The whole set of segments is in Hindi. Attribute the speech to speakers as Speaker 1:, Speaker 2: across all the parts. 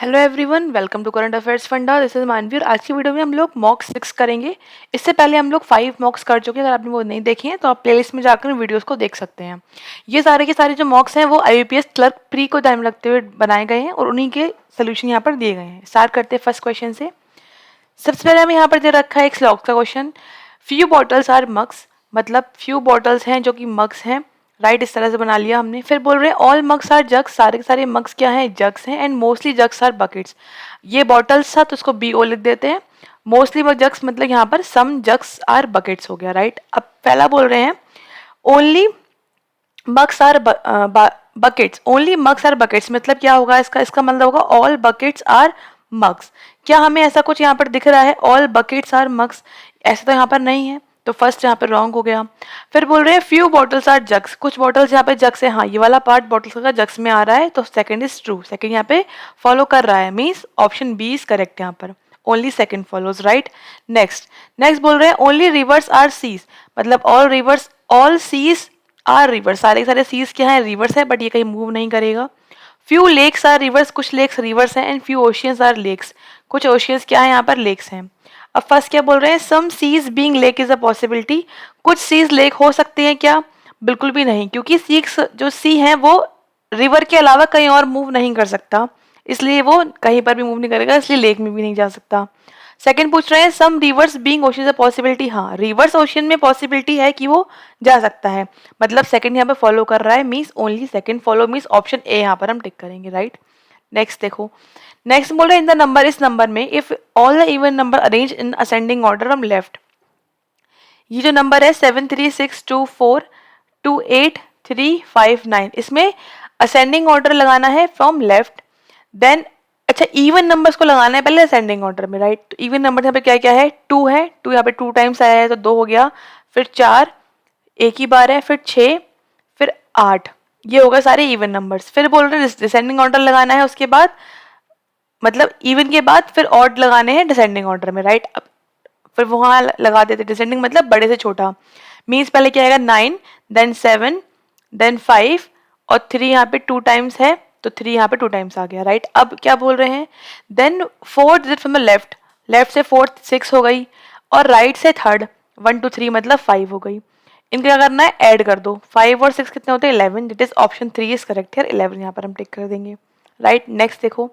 Speaker 1: Hello everyone, welcome to current affairs funda. This is Manvi और आज की वीडियो में हम लोग मॉक 6 करेंगे। इससे पहले हम लोग 5 मॉक्स कर चुके हैं। अगर आपने वो नहीं देखे हैं तो आप प्लेलिस्ट में जाकर वीडियोस को देख सकते हैं। ये सारे के सारे जो मॉक्स हैं वो आईबीपीएस क्लर्क प्री को ध्यान में रखते हुए बनाए गए हैं और उन्हीं के सोल्यूशन यहाँ पर दिए गए हैं। स्टार्ट करते हैं फर्स्ट क्वेश्चन से। सबसे पहले हमें यहाँ पर दे रखा है एक स्लॉग का question. Few bottles are mugs, मतलब फ्यू बॉटल्स हैं जो कि मग्स हैं। राइट, इस तरह से बना लिया हमने। फिर बोल रहे हैं ऑल मग्स आर जग्स, सारे के सारे मग्स क्या हैं, जग्स हैं। And mostly jugs are buckets. ये बॉटल्स था तो उसको बी ओ लिख देते हैं। मोस्टली जग्स मतलब यहाँ पर सम जग्स आर बकेट्स हो गया। राइट, अब पहला बोल रहे हैं only mugs are buckets. Only mugs are buckets मतलब क्या होगा, इसका मतलब होगा ऑल बकेट्स आर मग्स। क्या हमें ऐसा कुछ यहाँ पर दिख रहा है ऑल बकेट्स आर मग्स? ऐसा तो यहाँ पर नहीं है, तो फर्स्ट यहाँ पर रॉन्ग हो गया। फिर बोल रहे हैं फ्यू बॉटल्स आर जग्स, कुछ बॉटल्स यहाँ पे जग्स है। हाँ, ये वाला पार्ट बॉटल्स का जग्स में आ रहा है, तो सेकंड इज ट्रू। सेकंड यहाँ पे फॉलो कर रहा है, means option B is correct यहाँ पर। Only second follows. Right, next next बोल रहे हैं ओनली रिवर्स आर सीज, मतलब all rivers, all seas are rivers, सारे के सारे सीज क्या है, रिवर्स है, बट ये कहीं मूव नहीं करेगा। फ्यू लेक्स आर रिवर्स, कुछ लेक्स रिवर्स हैं। And few oceans are lakes, कुछ ओशियंस क्या है यहाँ पर, लेक्स हैं। अब फर्स्ट क्या बोल रहे हैं, some seas being lake is a possibility, कुछ सीज लेक हो सकते हैं क्या? बिल्कुल भी नहीं, क्योंकि सीक्स जो सी है वो रिवर के अलावा कहीं और मूव नहीं कर सकता, इसलिए वो कहीं पर भी मूव नहीं करेगा, इसलिए लेक में भी नहीं जा सकता। सेकंड पूछ रहे हैं some rivers being ocean a possibility, हाँ रिवर्स ओशन में पॉसिबिलिटी है कि वो जा सकता है, मतलब सेकंड यहाँ पे फॉलो कर रहा है, means only second follow, means option A यहाँ पर हम टिक करेंगे। राइट, नेक्स्ट देखो। नेक्स्ट बोल रहे हैं इन द नंबर, इस नंबर में if all the even number arrange in ascending order from left. ये जो नंबर है 736242839, इसमें असेंडिंग ऑर्डर लगाना है फ्रॉम लेफ्ट। देन अच्छा, इवन नंबर्स को लगाना है पहले असेंडिंग ऑर्डर में। राइट, तो इवन नंबर यहाँ पे क्या क्या है, 2 है, 2 यहाँ पे 2 टाइम्स आया है तो 2 हो गया। फिर 4 एक ही बार है, फिर 6, फिर 8, ये होगा सारे इवन नंबर्स। फिर बोल रहे हैं डिसेंडिंग ऑर्डर लगाना है, उसके बाद मतलब इवन के बाद फिर ऑड लगाने हैं डिसेंडिंग ऑर्डर में। राइट, अब फिर वहां लगा देते डिसेंडिंग मतलब बड़े से छोटा, मीन्स पहले क्या आएगा 9, देन 7, देन 5 और 3 यहाँ पे 2 टाइम्स है तो 3 यहाँ पे 2 टाइम्स आ गया। राइट, अब क्या बोल रहे हैं, then fourth digit from the left, left से फोर्थ 6 हो गई और राइट से थर्ड 1 2 3 मतलब 5 हो गई। इनका क्या करना है, ऐड कर दो। 5 और 6 कितने होते हैं, 11, that is option 3 is correct है, 11 यहाँ पर हम टिक कर देंगे। राइट, नेक्स्ट देखो।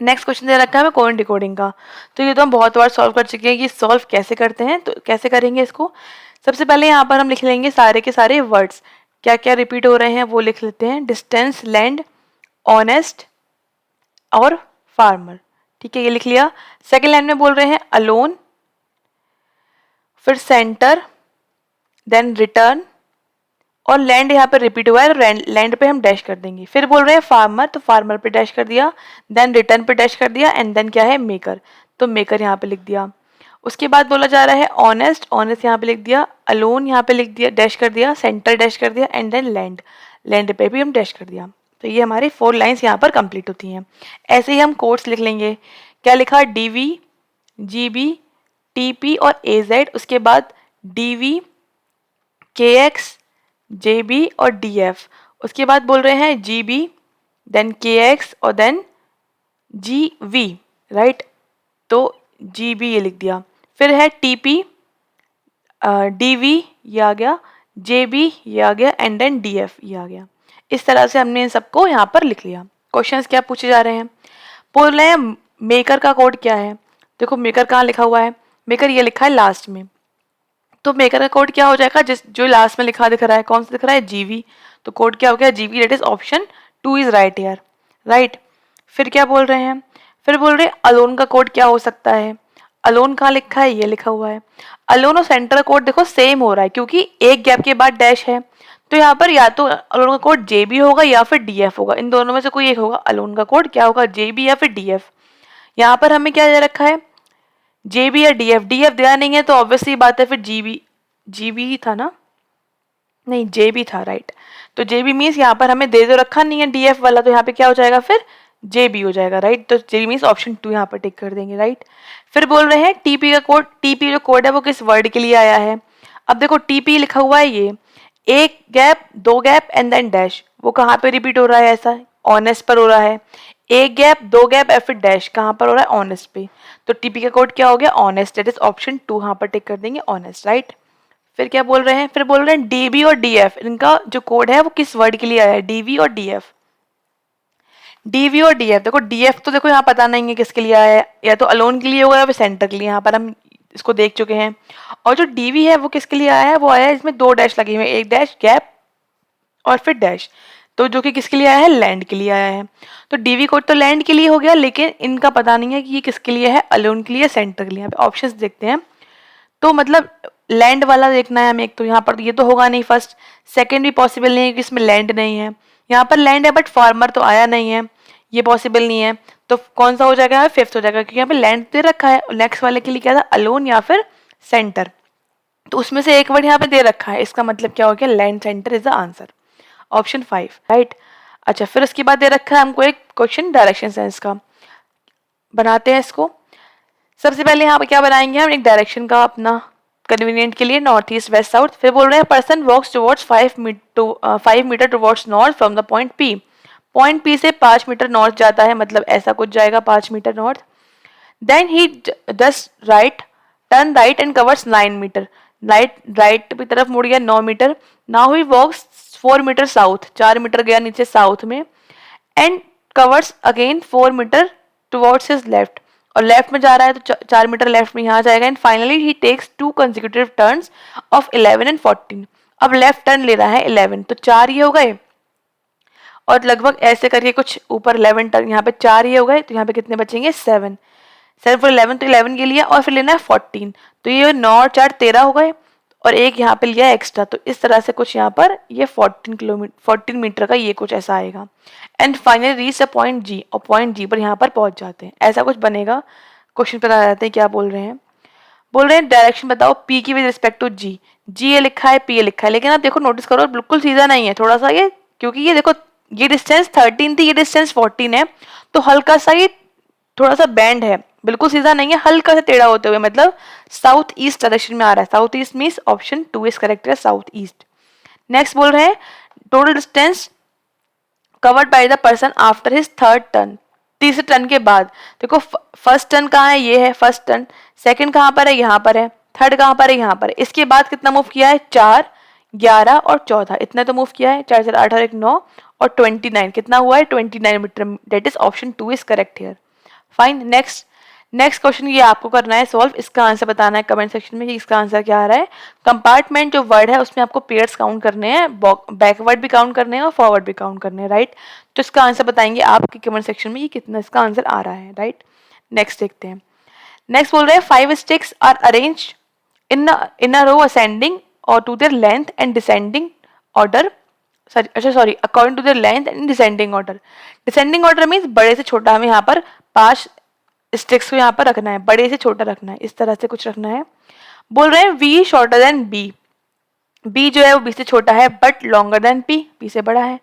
Speaker 1: नेक्स्ट क्वेश्चन दे रखा है हमें कोइन डिकोडिंग का, तो ये तो हम बहुत बार सॉल्व कर चुके हैं कि सॉल्व कैसे करते हैं, तो कैसे करेंगे इसको। सबसे पहले यहाँ पर हम लिख लेंगे सारे के सारे वर्ड्स, क्या क्या रिपीट हो रहे हैं वो लिख लेते हैं। डिस्टेंस, लैंड, ऑनेस्ट और फार्मर। ठीक है, ये लिख लिया। सेकेंड लाइन में बोल रहे हैं अलोन, फिर सेंटर, देन रिटर्न और लैंड यहाँ पे रिपीट हुआ है तो लैंड पे हम डैश कर देंगे। फिर बोल रहे हैं फार्मर, तो फार्मर पे डैश कर दिया, देन रिटर्न पे डैश कर दिया, एंड देन क्या है मेकर, तो मेकर यहाँ पे लिख दिया। उसके बाद बोला जा रहा है ऑनेस्ट, ऑनेस्ट यहाँ पे लिख दिया, अलोन यहाँ पे लिख दिया, डैश कर दिया, सेंटर डैश कर दिया, एंड देन लैंड, लैंड पे भी हम डैश कर दिया। तो ये हमारी 4 लाइन्स यहाँ पर कंप्लीट होती हैं। ऐसे ही हम कोड्स लिख लेंगे। क्या लिखा, डीवी, जीबी, टीपी और एजेड, उसके बाद डीवी, केएक्स, जेबी और डीएफ, उसके बाद बोल रहे हैं जीबी, देन केएक्स और देन जीवी। राइट, तो जीबी ये लिख दिया। फिर है टीपी, डीवी ये आ गया, जेबी ये आ गया, एंड देन डीएफ ये आ गया। इस तरह से हमने इन सबको यहाँ पर लिख लिया। क्वेश्चंस क्या पूछे जा रहे हैं, बोल रहे हैं मेकर का कोड क्या है। देखो मेकर कहाँ लिखा हुआ है, मेकर ये लिखा है लास्ट में, तो मेकर का कोड क्या हो जाएगा, जिस जो लास्ट में लिखा दिख रहा है, कौन सा दिख रहा है, जीवी, तो कोड क्या हो गया, जीवी, that is option 2 is right here. Right, फिर क्या बोल रहे हैं, फिर बोल रहे हैं अलोन का कोड क्या हो सकता है। अलोन कहाँ लिखा है, ये लिखा हुआ है। अलोन और सेंटर का कोड देखो सेम हो रहा है, क्योंकि एक गैप के बाद डैश है, तो यहाँ पर या तो अलोन का कोड जेबी होगा या फिर डीएफ होगा, इन दोनों में से कोई एक होगा। अलोन का कोड क्या होगा, जेबी या फिर डीएफ। यहाँ पर हमें क्या दे रखा है, जेबी या डीएफ, डीएफ दिया नहीं है तो ऑब्वियसली बात है फिर जीबी, जीबी ही था ना, नहीं जेबी था। राइट, तो जेबी मीन्स यहाँ पर हमें दे तो रखा नहीं है डीएफ वाला, तो यहाँ पे क्या हो जाएगा, फिर जेबी हो जाएगा। राइट, तो जेबी मीन्स ऑप्शन 2 यहाँ पर टिक कर देंगे। राइट, फिर बोल रहे हैं टीपी का कोड, टीपी जो कोड है वो किस वर्ड के लिए आया है। अब देखो टीपी लिखा हुआ है, ये एक gap, 2 gap and then dash, वो कहाँ पे रिपीट हो रहा है, ऐसा ऑनेस्ट पर हो रहा है। एक गैप, दो गैप या फिर डैश, कहाँ पर हो रहा है? ऑनेस्ट पे। तो टीपी का कोड क्या हो गया? ऑनेस्ट, दैट इज ऑप्शन 2, यहाँ पर टिक कर देंगे ऑनेस्ट, राइट। फिर क्या बोल रहे हैं? फिर बोल रहे हैं डीबी और डीएफ, इनका जो कोड है वो किस वर्ड के लिए आया है? डीवी और डीएफ। डीवी और डीएफ, देखो डीएफ तो देखो यहाँ पता नहीं है किसके लिए आया है, या तो अलोन के लिए होगा या फिर सेंटर के लिए, यहाँ पर हम इसको देख चुके हैं। और जो डीवी है वो किसके लिए आया है? वो आया है इसमें दो डैश लगे हुए, एक डैश गैप और फिर डैश, तो जो कि किसके लिए आया है? लैंड के लिए आया है। तो डीवी कोड तो लैंड के लिए हो गया, लेकिन इनका पता नहीं है कि ये किसके लिए है, अलोन के लिए, सेंटर के लिए। यहाँ पे ऑप्शंस देखते हैं, तो मतलब लैंड वाला देखना है हमें। एक तो यहाँ पर ये तो होगा नहीं फर्स्ट, सेकंड भी पॉसिबल नहीं है कि इसमें लैंड नहीं है। यहाँ पर लैंड है बट फार्मर तो आया नहीं है, ये पॉसिबल नहीं है। तो कौन सा हो जाएगा? फिफ्थ हो जाएगा, क्योंकि यहाँ पे लैंड दे रखा है। नेक्स्ट वाले के लिए क्या था? अलोन या फिर सेंटर, तो उसमें से एक वर्ड यहाँ पे दे रखा है, इसका मतलब क्या हो गया? Land centre is the answer, option 5, right. अच्छा, फिर उसके बाद दे रखा है हमको एक क्वेश्चन डायरेक्शन सेंस का, बनाते हैं इसको। सबसे पहले यहाँ पे क्या बनाएंगे हम? एक डायरेक्शन का अपना कन्वीनियंट के लिए, नॉर्थ ईस्ट वेस्ट साउथ। फिर बोल रहे हैं person walks towards 5 metre towards north from the point P. Point P से 5 मीटर नॉर्थ जाता है, मतलब ऐसा कुछ जाएगा 5 metre north. Then he does right, turn right and covers 9 metre, right की तरफ मुड़ गया 9 metre. Now he walks 4 metre south, 4 metre गया नीचे साउथ में, and covers again 4 metre towards his left, और लेफ्ट में जा रहा है तो 4 मीटर लेफ्ट में यहाँ जाएगा। And finally he takes 2 consecutive turns of 11 and 14। अब लेफ्ट टर्न ले रहा है 11, तो 4 ये हो गए, और लगभग ऐसे करके कुछ ऊपर 11 टर्न, यहाँ पे 4 ये हो गए, तो यहाँ पे कितने बचेंगे? 7, 7 for 11, तो 11 के लिए, और फिर लेना है 14, तो ये 9 और 4 13 हो गए, और एक यहाँ पे लिया एक्स्ट्रा। तो इस तरह से कुछ यहाँ पर ये 14 मीटर का ये कुछ ऐसा आएगा। And finally reach a point G, और पॉइंट जी पर यहाँ पर पहुंच जाते हैं, ऐसा कुछ बनेगा। क्वेश्चन पर आ जाते हैं, क्या बोल रहे हैं? बोल रहे हैं डायरेक्शन बताओ पी की विद रिस्पेक्ट टू जी। जी ये लिखा है, पी ये लिखा है, लेकिन आप देखो नोटिस करो बिल्कुल सीधा नहीं है, थोड़ा सा ये, क्योंकि ये देखो ये डिस्टेंस 13 थी, ये डिस्टेंस 14 है, तो हल्का सा ये थोड़ा सा बैंड है, बिल्कुल सीधा नहीं है, हल्का सा टेढ़ा होते हुए, मतलब साउथ ईस्ट डायरेक्शन में आ रहा है। South east means option 2 is correct है, साउथ ईस्ट। नेक्स्ट बोल रहे हैं total distance covered by the person after his third turn, तीसरे टर्न के बाद। देखो फर्स्ट टर्न कहाँ है? ये है फर्स्ट टर्न। सेकंड कहाँ पर है? यहाँ पर है। थर्ड कहाँ पर है? यहाँ पर है। इसके बाद कितना मूव किया है? 4, 11 और 14, इतना तो मूव किया है। 4 4 8 और 1 9 और 29 कितना हुआ है? 29 metre, that is option 2 is correct here. Fine. Next question ये आपको करना है सॉल्व, इसका आंसर बताना है कमेंट सेक्शन में कि इसका आंसर क्या आ रहा है। कंपार्टमेंट जो वर्ड है उसमें आपको पेयर्स काउंट करने हैं, बैकवर्ड भी काउंट करने हैं और फॉरवर्ड भी काउंट करने हैं, राइट। तो इसका आंसर बताएंगे आपके कमेंट सेक्शन में कि कितना इसका आंसर आ रहा है, राइट। नेक्स्ट देखते हैं। नेक्स्ट बोल रहे हैं 5 sticks are arranged in a row ascending और to their length and descending order, sorry according to their length and descending order. Descending order means बड़े से छोटा, हमें यहाँ पर 5 स्टिक्स को यहाँ पर रखना है, बड़े से छोटा रखना है, इस तरह से कुछ रखना है। बोल रहे हैं V shorter than B, B जो है वो बी से छोटा है but longer than P, P से बड़ा है।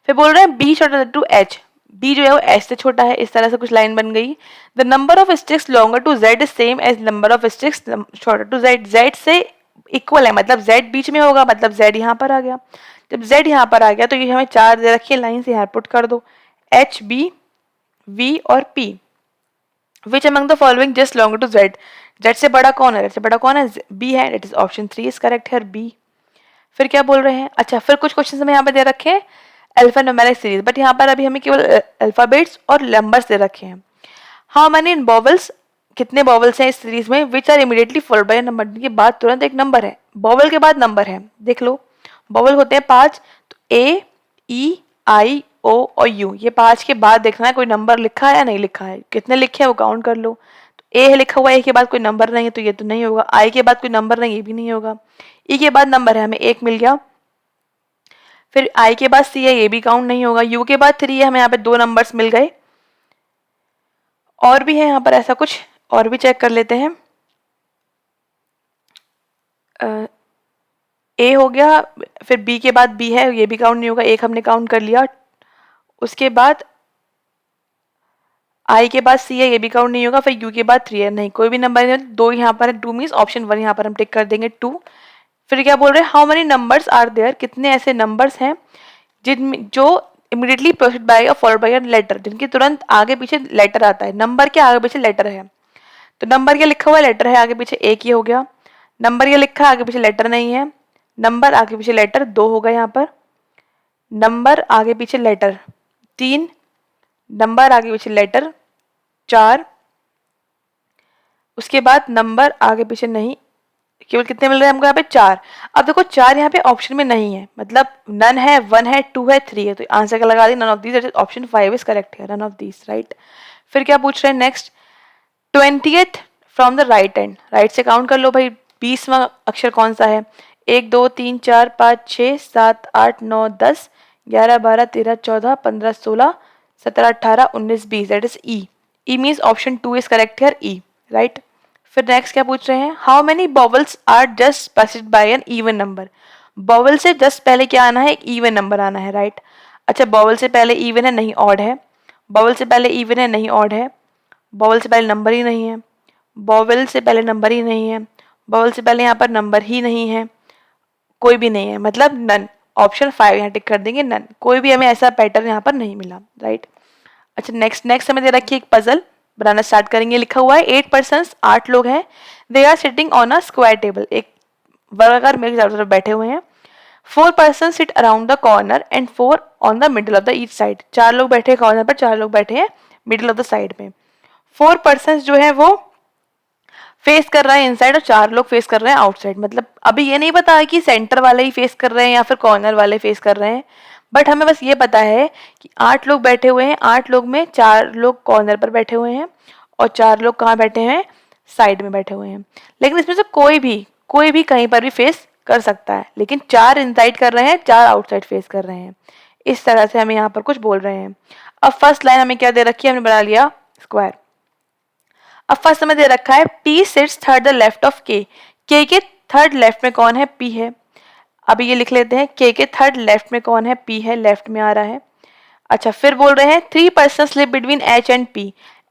Speaker 1: फिर बोल रहे हैं B shorter to H, B जो है वो एच से छोटा है, इस तरह से कुछ लाइन बन गई। The number of sticks longer to Z is same as number of sticks shorter to Z, Z से इक्वल है, मतलब जेड बीच में होगा, मतलब जेड यहाँ पर आ गया। जब जेड यहाँ पर आ गया तो ये हमें 4 दे रखी है, लाइन से यहाँ पुट कर दो, एच बी वी और P. Which among the following just longer to Z? Z से बड़ा कौन है? Z से बड़ा कौन है? B है, it is option 3 is correct है, B। फिर क्या बोल रहे हैं? अच्छा, फिर कुछ क्वेश्चन हमें यहाँ पे दे रखे हैं अल्फा न्यूमेरिक सीरीज, बट यहाँ पर अभी हमें केवल अल्फाबेट्स और नंबर्स दे रखे हैं। हाउ मेनी बॉवल्स, कितने बॉवल्स हैं इस सीरीज में? Which are immediately followed by number, के बाद तुरंत एक नंबर है, बॉवल के बाद नंबर है, देख लो। बॉवल होते हैं 5, तो ए ई आई ओ और यू, ये 5 के बाद देखना है कोई नंबर लिखा है या नहीं लिखा है, कितने लिखे हैं वो काउंट कर लो। तो ए लिखा हुआ है, ए के बाद कोई नंबर नहीं है तो ये तो नहीं होगा, आई के बाद कोई नंबर नहीं, ये भी नहीं होगा, ई के बाद नंबर है, हमें 1 मिल गया। फिर आई के बाद सी है, ये भी काउंट नहीं होगा, यू के बाद 3 है, हमें यहाँ पे 2 नंबर्स मिल गए। और भी है यहाँ पर ऐसा कुछ, और भी चेक कर लेते हैं। ए हो गया, फिर बी के बाद बी है, ये भी काउंट नहीं होगा, 1 हमने काउंट कर लिया। उसके बाद आई के बाद सी है, ये भी काउंट नहीं होगा, फिर यू के बाद 3 है, नहीं कोई भी नंबर नहीं, 2 यहाँ पर है, 2 मीन्स ऑप्शन 1 यहाँ पर हम टिक कर देंगे 2। फिर क्या बोल रहे हैं how many numbers are there, कितने ऐसे नंबर्स हैं जिनमें जो इमीडिएटली प्रोसीड बाय और फॉलोड बाय लेटर, जिनके तुरंत आगे पीछे लेटर आता है। नंबर के आगे पीछे लेटर है, तो नंबर क्या लिखा हुआ है, लेटर है आगे पीछे, एक ही हो गया। नंबर क्या लिखा है आगे पीछे, लेटर नहीं है। नंबर आगे पीछे लेटर, दो होगा यहाँ पर। नंबर आगे पीछे लेटर, तीन। नंबर आगे पीछे लेटर, चार। उसके बाद नंबर आगे पीछे नहीं, केवल कितने मिल रहे हैं हमको यहाँ पे, चार। अब देखो चार यहाँ पे ऑप्शन में नहीं है, मतलब नन है, वन है, टू है, थ्री है, तो आंसर क्या लगा दी, none of these, option 5 is correct है, नन ऑफ दीज, राइट। फिर क्या पूछ रहे हैं next, 20th from the right end, right से काउंट कर लो भाई, 20वां अक्षर कौन सा है, 1 2 3 4 5 6 7 8 9 10 11 12 13 14 15 16 17 18 19 20, that is E. E means option 2 is correct here, E, right. फिर नेक्स्ट क्या पूछ रहे हैं, how many baubles are just preceded by an even number. Bauble से जस्ट पहले क्या आना है, एक इवन नंबर आना है, राइट। अच्छा, बॉबल से पहले इवन है, नहीं ऑड है। बॉबल से पहले इवन है, नहीं ऑड है। बॉबल से पहले नंबर ही नहीं है। बॉबल से पहले नंबर ही नहीं है। बॉबल से पहले यहाँ पर नंबर ही नहीं है, कोई भी नहीं है, मतलब नन। ऑप्शन 5 यहाँ टिक कर देंगे, नन। कोई भी हमें ऐसा पैटर्न यहाँ पर नहीं मिला, राइट। अच्छा, नेक्स्ट हमें दे रखी है एक पजल, बनाना स्टार्ट करेंगे। लिखा हुआ है 8 पर्सन्स, 8 लोग हैं, they are sitting on a square table, एक वर्गाकार मेज के चारों तरफ बैठे हुए हैं। 4 person sit around the corner and 4 on the middle of the each side, 4 लोग बैठे हैं कॉर्नर पर, 4 लोग बैठे हैं मिडल ऑफ द साइड में। 4 पर्सन जो है वो फेस कर रहा है इनसाइड और 4 लोग फेस कर रहे हैं आउटसाइड। मतलब अभी ये नहीं पता है कि सेंटर वाले ही फेस कर रहे हैं या फिर कॉर्नर वाले फेस कर रहे हैं, बट हमें बस ये पता है कि 8 लोग बैठे हुए हैं, 8 लोग में 4 लोग कॉर्नर पर बैठे हुए हैं और 4 लोग कहाँ बैठे हैं, साइड में बैठे हुए हैं। लेकिन इसमें से कोई भी कहीं पर भी फेस कर सकता है, लेकिन 4 इनसाइड कर रहे हैं, 4 आउटसाइड फेस कर रहे हैं। इस तरह से हमें यहाँ पर कुछ बोल रहे हैं। अब फर्स्ट लाइन हमें क्या दे रखी है, हमने बना लिया स्क्वायर। अब फर्स्ट हमें दे रखा है P seats third the left of K, K के थर्ड लेफ्ट में कौन है, P है। अभी ये लिख लेते हैं, K के थर्ड लेफ्ट में कौन है, P है, लेफ्ट में आ रहा है। अच्छा, फिर बोल रहे हैं 3 persons live between H and P,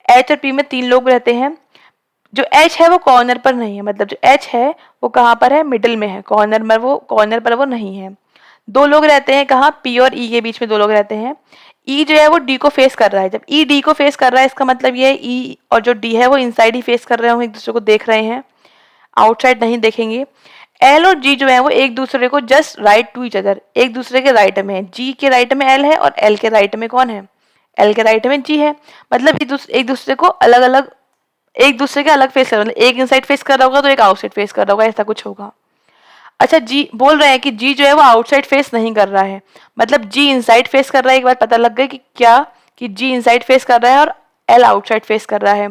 Speaker 1: H और P में 3 लोग रहते हैं। जो H है वो कॉर्नर पर नहीं है, मतलब जो H है वो कहाँ पर है, मिडिल में है, कॉर्नर पर वो नहीं है। 2 लोग रहते हैं कहाँ, P और E के बीच में 2 लोग रहते हैं। E जो है वो D को फेस कर रहा है, जब E D को फेस कर रहा है इसका मतलब ये E और जो D है वो इनसाइड ही फेस कर रहे होंगे, एक दूसरे को देख रहे हैं, आउटसाइड नहीं देखेंगे। L और G जो है वो एक दूसरे को just right to each other, एक दूसरे के राइट में है। G के राइट में L है और L के राइट में कौन है, L के राइट में G है। मतलब एक दूसरे को अलग अलग, एक दूसरे के अलग फेस कर, मतलब एक इनसाइड फेस कर रहा होगा तो एक आउटसाइड फेस कर रहा होगा, ऐसा कुछ होगा। अच्छा, जी बोल रहे हैं कि जी जो है वो आउटसाइड फेस नहीं कर रहा है, मतलब जी इनसाइड फेस कर रहा है। एक बात पता लग गई कि क्या, कि जी इनसाइड फेस कर रहा है और एल आउटसाइड फेस कर रहा है।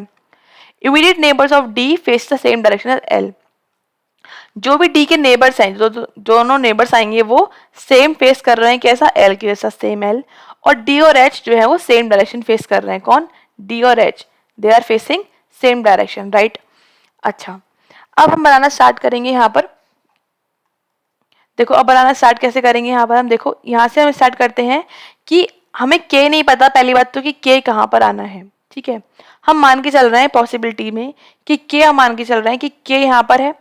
Speaker 1: Immediate neighbours of D face the same direction as L, जो भी डी के नेबर्स हैं, जो दोनों नेबर्स आएंगे वो सेम फेस कर रहे हैं, कैसा, एल के जैसा, सेम एल। और डी और एच जो है वो सेम डायरेक्शन फेस कर रहे हैं, कौन, डी और H, they are facing same direction, right. अच्छा, अब हम बनाना स्टार्ट करेंगे यहाँ पर। देखो अब बनाना स्टार्ट कैसे करेंगे, यहाँ पर हम देखो, यहाँ से हम स्टार्ट करते हैं कि हमें के नहीं पता, पहली बात तो कि के कहाँ पर आना है, ठीक है। हम मान के चल रहे हैं पॉसिबिलिटी में कि के, हम मान के चल रहे हैं कि के यहाँ पर है,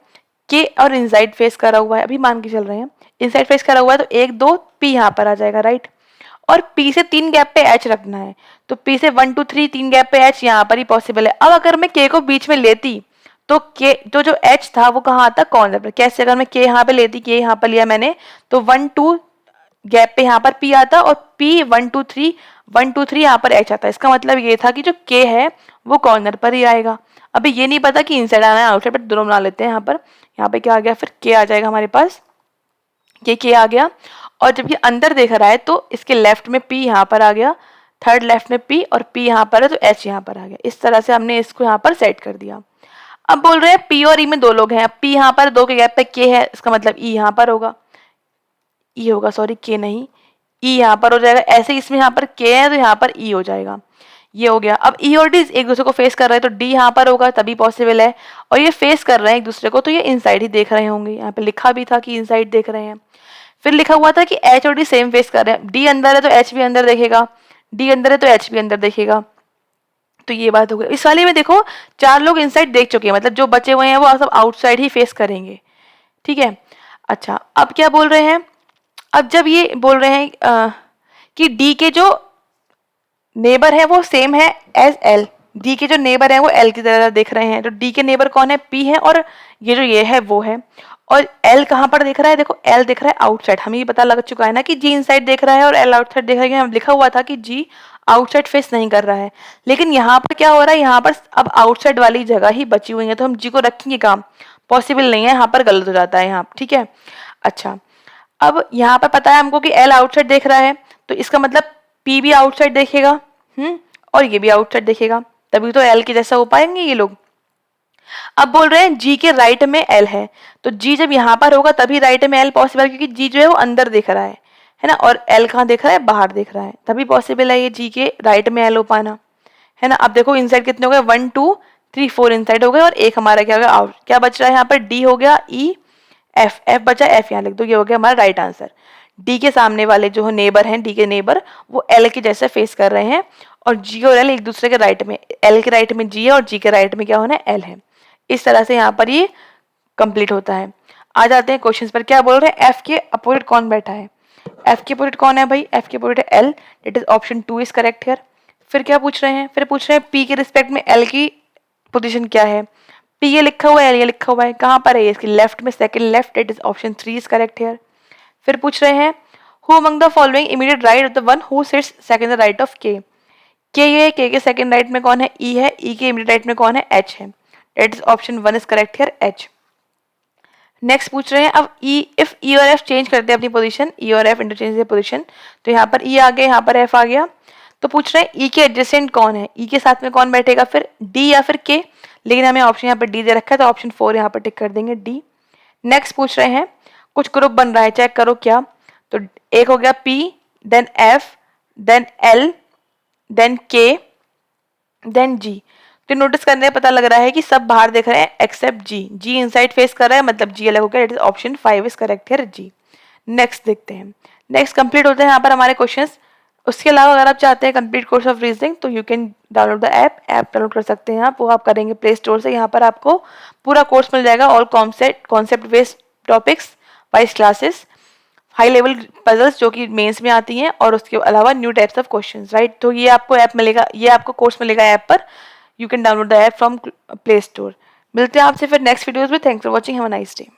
Speaker 1: के और इनसाइड फेस करा हुआ है, अभी मान के चल रहे हैं इनसाइड फेस करा हुआ है, तो 1 2 पी यहाँ पर आ जाएगा, राइट। और पी से 3 गैप पे एच रखना है, तो पी से 1 2 3 3 गैप पे एच यहाँ पर ही पॉसिबल है। अब अगर मैं के को बीच में लेती तो के जो एच था वो कहाँ आता, कॉर्नर पर। कैसे, अगर मैं के यहाँ पे लेती, के यहाँ पर लिया मैंने, तो 1 2 गैप पे यहाँ पर पी आता और पी 1 2 3 यहाँ पर एच आता। इसका मतलब ये था कि जो के है वो कॉर्नर पर ही आएगा। अभी ये नहीं पता कि इनसाइड आना है आउटसाइड, पर दोनों बना लेते हैं। यहाँ पे क्या आ गया, फिर के आ जाएगा हमारे पास, ये के आ गया। और जब ये अंदर देख रहा है तो इसके लेफ्ट में पी यहाँ पर आ गया, थर्ड लेफ्ट में पी, और पी यहाँ पर है तो एच यहाँ पर आ गया। इस तरह से हमने इसको यहाँ पर सेट कर दिया। अब बोल रहे हैं पी और ई में 2 लोग हैं, पी यहाँ पर 2 के गैप पे के है, इसका मतलब ई यहाँ पर होगा, ई होगा, सॉरी के नहीं, ई यहाँ पर हो जाएगा। ऐसे इसमें यहाँ पर के है तो यहाँ पर ई हो जाएगा, ये हो गया। अब ई और डी एक दूसरे को फेस कर रहे हैं तो डी यहाँ पर होगा, तभी पॉसिबल है। और ये फेस कर रहे हैं एक दूसरे को तो ये इनसाइड ही देख रहे होंगे, यहाँ पे लिखा भी था कि इनसाइड देख रहे हैं। फिर लिखा हुआ था कि एच और डी सेम फेस कर रहे हैं, डी अंदर है तो एच भी अंदर देखेगा, डी अंदर है तो एच भी अंदर देखेगा, तो ये बात हो गई। इस वाले में देखो 4 लोग इनसाइड देख चुके हैं, मतलब जो बचे हुए हैं वो सब आउटसाइड ही फेस करेंगे, ठीक है। अच्छा, अब क्या बोल रहे हैं, अब जब ये बोल रहे हैं कि डी के जो नेबर है वो सेम है एज एल। डी के जो नेबर है वो एल की तरह दिख रहे हैं, तो डी के नेबर कौन है, पी है, और ये है वो है। और एल कहाँ पर दिख रहा है, देखो एल दिख रहा है आउटसाइड। हमें ये पता लग चुका है ना कि जी इनसाइड देख रहा है और एल आउटसाइड देख रहा है। हम लिखा हुआ था कि जी आउटसाइड फेस नहीं कर रहा है, लेकिन यहाँ पर क्या हो रहा है, यहाँ पर अब आउटसाइड वाली जगह ही बची हुई है, तो हम जी को रखेंगे काम, पॉसिबल नहीं है, यहाँ पर गलत हो जाता है यहाँ, ठीक है। अच्छा, अब यहाँ पर पता है हमको कि एल आउटसाइड देख रहा है, तो इसका मतलब पी भी आउटसाइड देखेगा, और ये भी आउटसाइड देखेगा, तभी तो एल के जैसा हो पाएंगे ये लोग। अब बोल रहे हैं जी के राइट में एल है, तो जी जब यहाँ पर होगा तभी राइट में एल पॉसिबल, क्योंकि जी जो है वो अंदर दिख रहा है ना, और एल कहाँ दिख रहा है, बाहर दिख रहा है, तभी पॉसिबल है ये जी के राइट में एल हो पाना, है ना। अब देखो इनसाइड कितने हो गए, 1 2 3 4 इनसाइड हो गए, और एक हमारा क्या हो गया आउट। क्या बच रहा है यहाँ पर, डी हो गया, ई एफ, एफ बचा, एफ यहाँ लिख दो, ये हो गया हमारा राइट आंसर। डी के सामने वाले जो नेबर हैं, डी के नेबर वो एल के जैसे फेस कर रहे हैं, और जी और एल एक दूसरे के राइट में, एल के राइट में जी है और जी के राइट में क्या होना है, एल है। इस तरह से यहाँ पर ये कंप्लीट होता है। आ जाते हैं क्वेश्चंस पर। क्या बोल रहे हैं, एफ के अपोजिट कौन बैठा है, एफ के अपोजिट कौन है भाई, एफ के अपोजिट है L, it is option 2 is correct here. फिर क्या पूछ रहे हैं, फिर पूछ रहे हैं पी के रिस्पेक्ट में एल की पोजीशन क्या है, पी ये लिखा हुआ है, एल ये लिखा हुआ है, कहाँ पर है ये, इसके लेफ्ट में, second left, it is option 3 is correct here. फिर पूछ रहे हैं who among the following immediate right of the one who sits second the right of के, ये के सेकंड राइट में कौन है, ई है, ई के इमीडिएट राइट में कौन है, एच है, it is option 1 is correct here, H. Next पूछ रहे हैं अब ई, इफ ई और एफ चेंज करते हैं अपनी पोजीशन, ई और एफ इंटरचेंज पोजीशन, तो यहाँ पर ई आ गया, यहाँ पर एफ आ गया, तो पूछ रहे हैं ई के एडजेसेंट कौन है, ई के साथ में कौन बैठेगा, फिर डी या फिर के, लेकिन हमें ऑप्शन यहाँ पर डी दे रखा है, तो ऑप्शन 4 यहाँ पर टिक कर देंगे, डी। नेक्स्ट पूछ रहे हैं कुछ ग्रुप बन रहा है, चेक करो क्या, तो एक हो गया P, then F, then L, then K, then G. तो नोटिस करने में पता लग रहा है कि सब बाहर देख रहे हैं except G, G inside face कर रहा है, मतलब जी अलग हो गया, it is option 5 is correct here, G. Next देखते हैं, नेक्स्ट कंप्लीट होते हैं यहाँ पर हमारे क्वेश्चंस। उसके अलावा अगर आप चाहते हैं कंप्लीट कोर्स ऑफ रीजनिंग, तो you can download the app download कर सकते हैं आप, वो आप करेंगे प्ले स्टोर से। यहाँ पर आपको पूरा कोर्स मिल जाएगा, all concept based topics, wise classes, high level puzzles जो कि मेंस में आती हैं, और उसके अलावा new types of questions, right. तो ये आपको ऐप मिलेगा, ये आपको कोर्स मिलेगा ऐप पर, you can download the app from play store. मिलते हैं आपसे फिर नेक्स्ट वीडियोस में, thanks for watching, have a nice day.